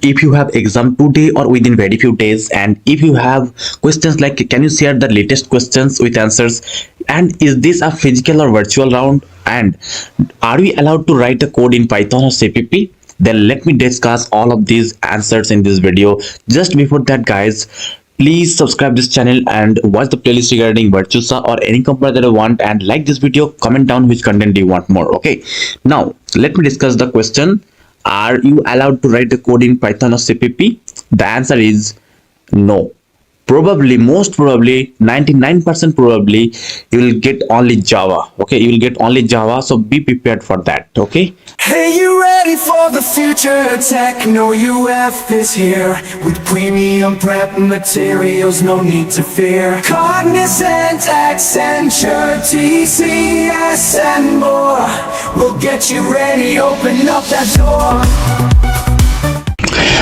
if you have exam today or within very few days, and if you have questions like can you share the latest questions with answers, and is this a physical or virtual round, and are we allowed to write the code in Python or CPP, then let me discuss all of these answers in this video. Just before that guys, please subscribe this channel and watch the playlist regarding Virtusa or any company that you want, and like this video, comment down which content do you want more. Okay, now let me discuss the question. Are you allowed to write the code in Python or CPP? The answer is no. Probably, most probably, 99% probably, you will get only Java. Okay, you will get only Java, so be prepared for that. Okay. Hey, you ready for the future? Tekno UF is here with premium prep materials, no need to fear. Cognizant, Accenture, TCS, and more. We'll get you ready, open up that door.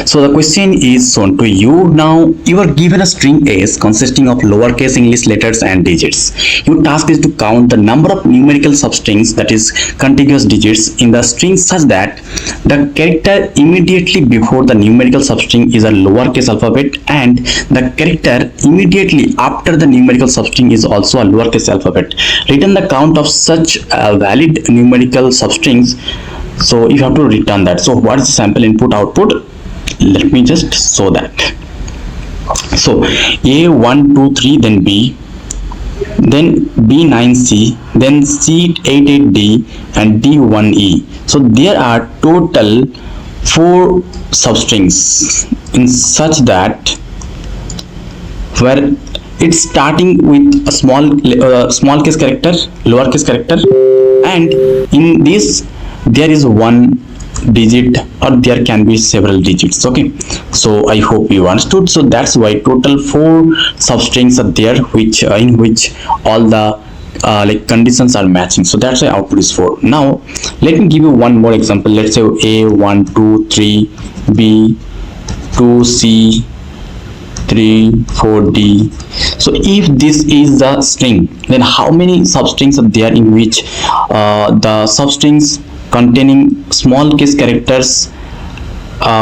So the question is shown to you. Now you are given a string S consisting of lowercase English letters and digits. Your task is to count the number of numerical substrings, that is contiguous digits, in the string such that the character immediately before the numerical substring is a lowercase alphabet and the character immediately after the numerical substring is also a lowercase alphabet. Return the count of such valid numerical substrings. So you have to return that. So what is the sample input output? Let me just show that. So A1 2 3, then B, then B9C, then C88D, and D1E. So there are total 4 substrings in such that where it's starting with a small case character, lowercase character, and in this there is one digit or there can be several digits. Okay, so I hope you understood. So that's why total 4 substrings are there, which in which all the like conditions are matching. So that's why output is 4. Now let me give you one more example. Let's say A1 2 3, B 2, C 3 4, D. So if this is the string, then how many substrings are there in which the substrings containing small case characters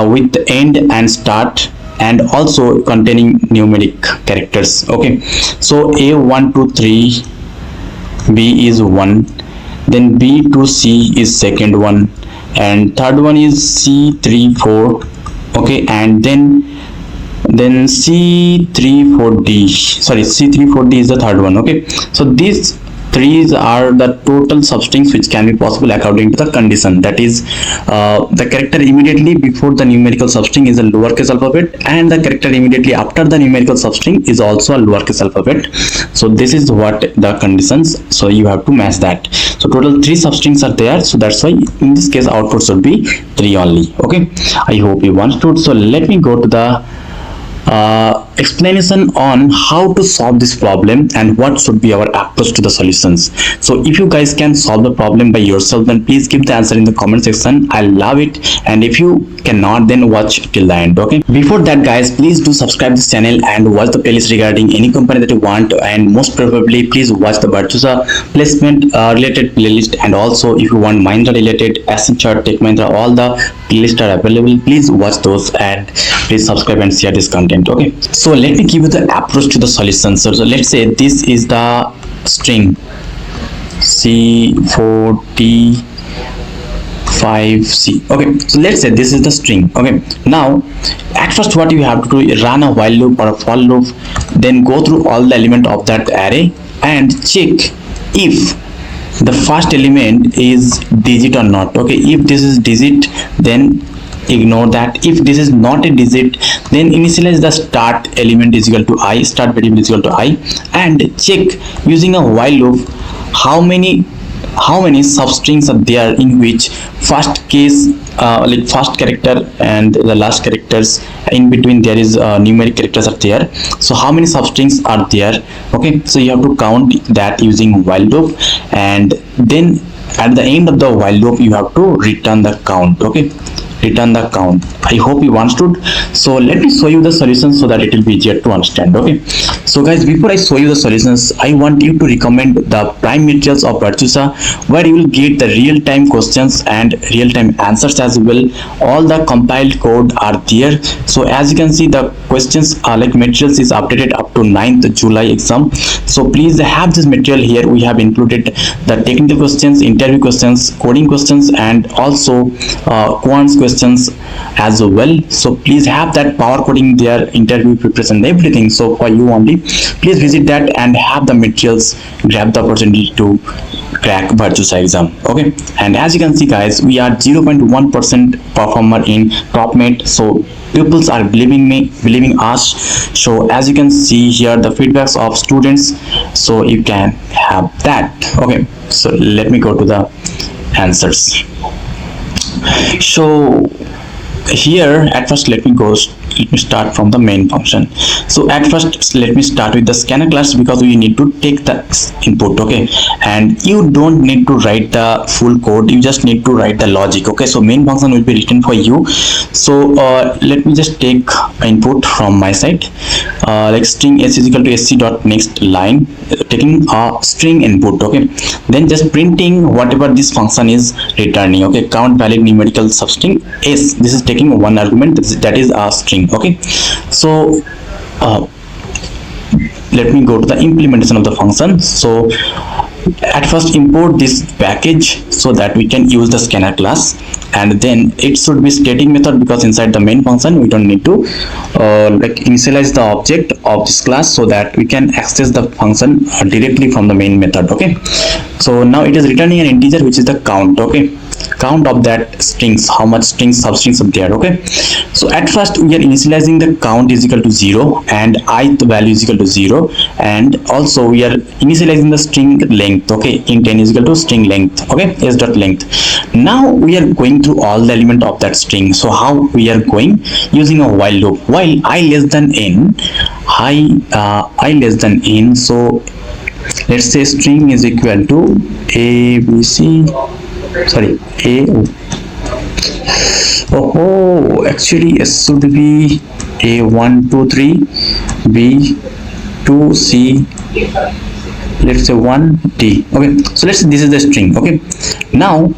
with end and start, and also containing numeric characters. Okay, so A1 2 3, B is 1, then B 2 C is second one, and third one is C3 4. Okay, and then C3 4D, sorry, C3 4D is the third one. Okay, so these 3 are the total substrings which can be possible according to the condition, that is the character immediately before the numerical substring is a lowercase alphabet and the character immediately after the numerical substring is also a lowercase alphabet. So this is what the conditions, so you have to match that. So total 3 substrings are there, so that's why in this case output should be 3 only. Okay, I hope you understood. So let me go to the explanation on how to solve this problem and what should be our approach to the solutions. So if you guys can solve the problem by yourself, then please give the answer in the comment section. I love it, and if you cannot, then watch till the end. Okay, before that guys, please do subscribe this channel and watch the playlist regarding any company that you want, and most probably please watch the Virtusa placement related playlist, and also if you want Mthree related, Accenture, Tekno, all the playlists are available. Please watch those and please subscribe and share this content. Okay, so let me give you the approach to the solution. So let's say this is the string C4T5C. Okay, so let's say this is the string. Okay, now at first what you have to do is run a while loop or a for loop, then go through all the element of that array and check if the first element is digit or not. Okay, if this is digit, then ignore that. If this is not a digit, then initialize the start element is equal to I, start variable is equal to I, and check using a while loop how many substrings are there in which first case like first character and the last characters in between there is numeric characters are there. So how many substrings are there? Okay, so you have to count that using while loop, and then at the end of the while loop you have to return the count. Okay, return the count. I hope you understood. So let me show you the solutions so that it will be easier to understand. Okay, so guys, before I show you the solutions, I want you to recommend the prime materials of Virtusa, where you will get the real-time questions and real-time answers as well. All the compiled code are there. So as you can see, the questions are like materials is updated up to 9th July exam. So please have this material here. We have included the technical questions, interview questions, coding questions, and also quants questions as well. So please have that power coding there, interview preparation, everything. So for you only, please visit that and have the materials, grab the opportunity to crack Virtusa exam. Okay, and as you can see guys, we are 0.1% performer in TopMate. So pupils are believing us. So as you can see here, the feedbacks of students, so you can have that. Okay, so let me go to the answers. So here at first let me start from the main function. So at first let me start with the scanner class, because we need to take the input. Okay, and you don't need to write the full code, you just need to write the logic. Okay, so main function will be written for you. So let me just take input from my side, like string s is equal to sc dot next line, taking a string input. Okay, then just printing whatever this function is returning. Okay, count valid numerical substring s, this is taking one argument, that is a string. Okay, so let me go to the implementation of the function. So at first import this package so that we can use the scanner class, and then it should be static method, because inside the main function we don't need to like initialize the object of this class, so that we can access the function directly from the main method. Okay, so now it is returning an integer which is the count. Okay, count of that strings, how much strings, substrings are there. Okay, so at first we are initializing the count is equal to 0 and ith value is equal to 0, and also we are initializing the string length. Okay, int n is equal to string length. Okay, s dot length. Now we are going through all the element of that string. So how we are going? Using a while loop. While I less than n, I less than n, so let's say string is equal to a b c, sorry, a, oh actually it should be a1 2 3 b2 c, let's say 1 d. Okay, so let's say this is the string. Okay, now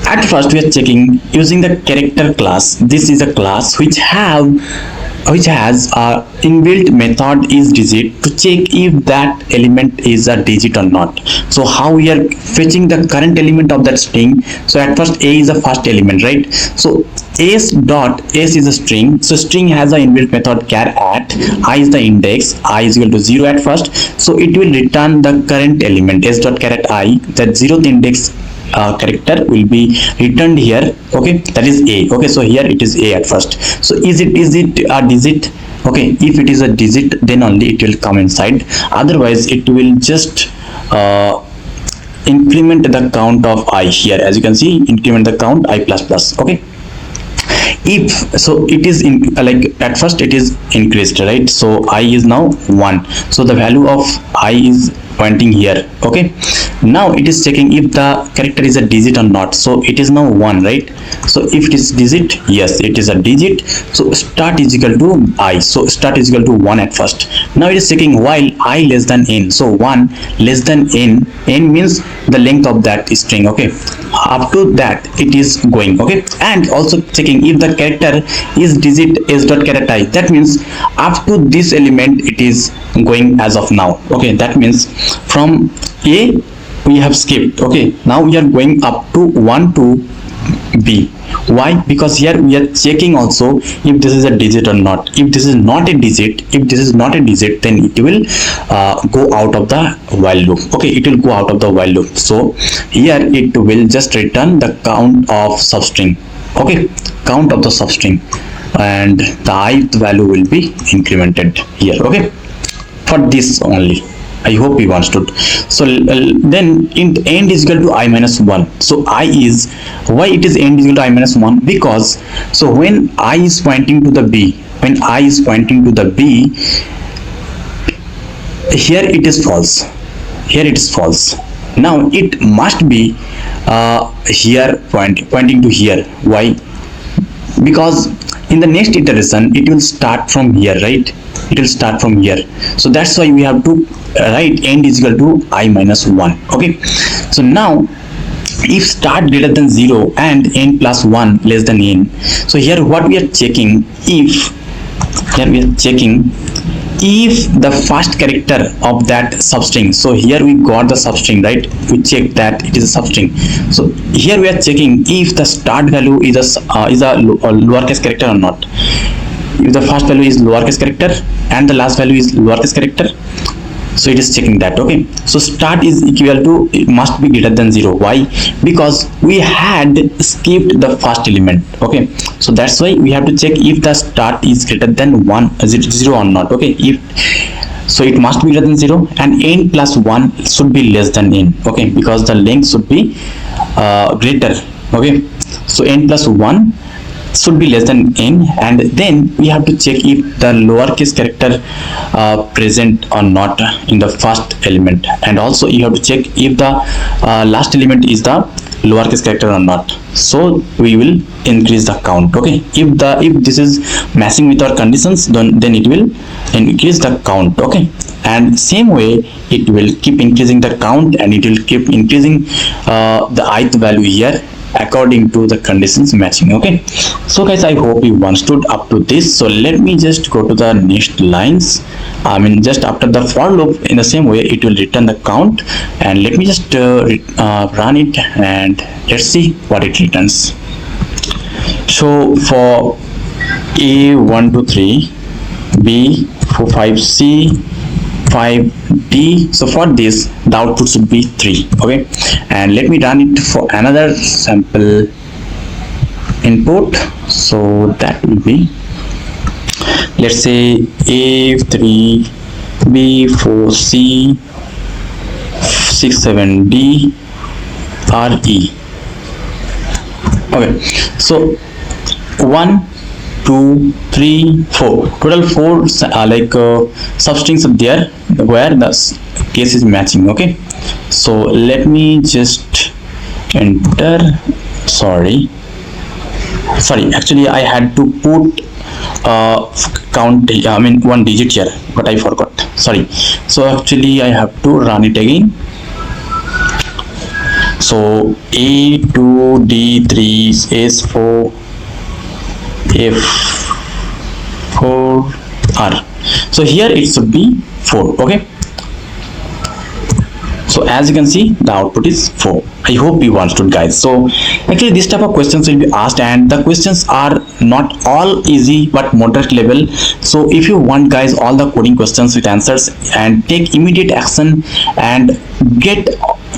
at first we are checking using the character class. This is a class which has a inbuilt method is digit to check if that element is a digit or not. So how we are fetching the current element of that string? So at first a is the first element, right? So s dot s is a string, so string has a inbuilt method char at I is the index, I is equal to 0 at first, so it will return the current element s dot char at I, that 0th index character will be returned here. Okay, that is a. Okay, so here it is a at first. So is it a digit? Okay, if it is a digit, then only it will come inside, otherwise it will just increment the count of I here. As you can see, increment the count I plus plus. Okay, if so it is in like at first it is increased, right? So I is now 1, so the value of I is pointing here. Okay, now it is checking if the character is a digit or not. So it is now 1, right? So if it is digit, yes, it is a digit. So start is equal to I, so start is equal to 1 at first. Now it is checking while I less than n, so 1 less than n, n means the length of that string. Okay, up to that it is going. Okay, and also checking if the character is digit s dot character I, that means up to this element it is going as of now. Okay, that means from a we have skipped. Okay, now we are going up to 1 to b. Why? Because here we are checking also if this is a digit or not. If this is not a digit, then it will go out of the while loop. Okay, it will go out of the while loop. So here it will just return the count of substring. Okay, count of the substring, and the ith value will be incremented here. Okay, for this only. I hope you understood. So then int end is equal to I minus 1. So I is, why it is end is equal to I minus 1? Because so when I is pointing to the b, here it is false. Here it is false. Now it must be here pointing to here. Why? because in the next iteration it will start from here, right? It will start from here. So that's why we have to write end is equal to I minus 1. Okay, so now if start greater than 0 and n plus 1 less than n, so here what we are checking, if the first character of that substring, so here we got the substring, right? We check that it is a substring. So here we are checking if the start value is a lowercase character or not. If the first value is lowercase character and the last value is lowercase character, so it is checking that. Okay, so start is equal to, it must be greater than 0. Why? Because we had skipped the first element. Okay, so that's why we have to check if the start is greater than 0 or not. Okay, if so it must be greater than 0 and n plus 1 should be less than n. Okay, because the length should be greater. Okay, so n plus 1 should be less than n, and then we have to check if the lowercase character present or not in the first element, and also you have to check if the last element is the lowercase character or not. So we will increase the count. Okay, if this is matching with our conditions, then it will increase the count. Okay, and same way it will keep increasing the count, and it will keep increasing the ith value here according to the conditions matching. Okay, so guys, I hope you understood up to this. So let me just go to the next lines. I mean, just after the for loop, in the same way it will return the count, and let me just run it and let's see what it returns. So for A 1 2 3, B 4 5, C 5D, so for this the output should be 3. Okay, and let me run it for another sample input. So that will be, let's say A3, B4, C 6 7, D, RE. Okay, so 1 2 3 4, total 4 substrings are there where the case is matching. Okay, so let me just enter, sorry, actually I had to put count, I mean one digit here, but I forgot, sorry. So actually I have to run it again. So A2, D3, S4, F4, R. So here it should be 4. Okay, so as you can see the output is 4. I hope you understood, guys. So actually this type of questions will be asked, and the questions are not all easy but moderate level. So if you want, guys, all the coding questions with answers and take immediate action and get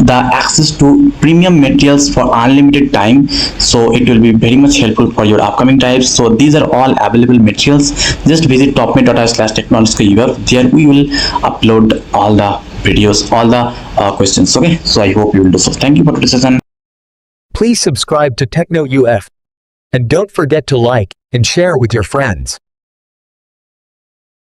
the access to premium materials for unlimited time, so it will be very much helpful for your upcoming types. So these are all available materials. Just visit topmate.io/techno_uf. There we will upload all the videos, all the questions. Okay, so I hope you will do so. Thank you for today's session. Please subscribe to Tekno UF and don't forget to like and share with your friends.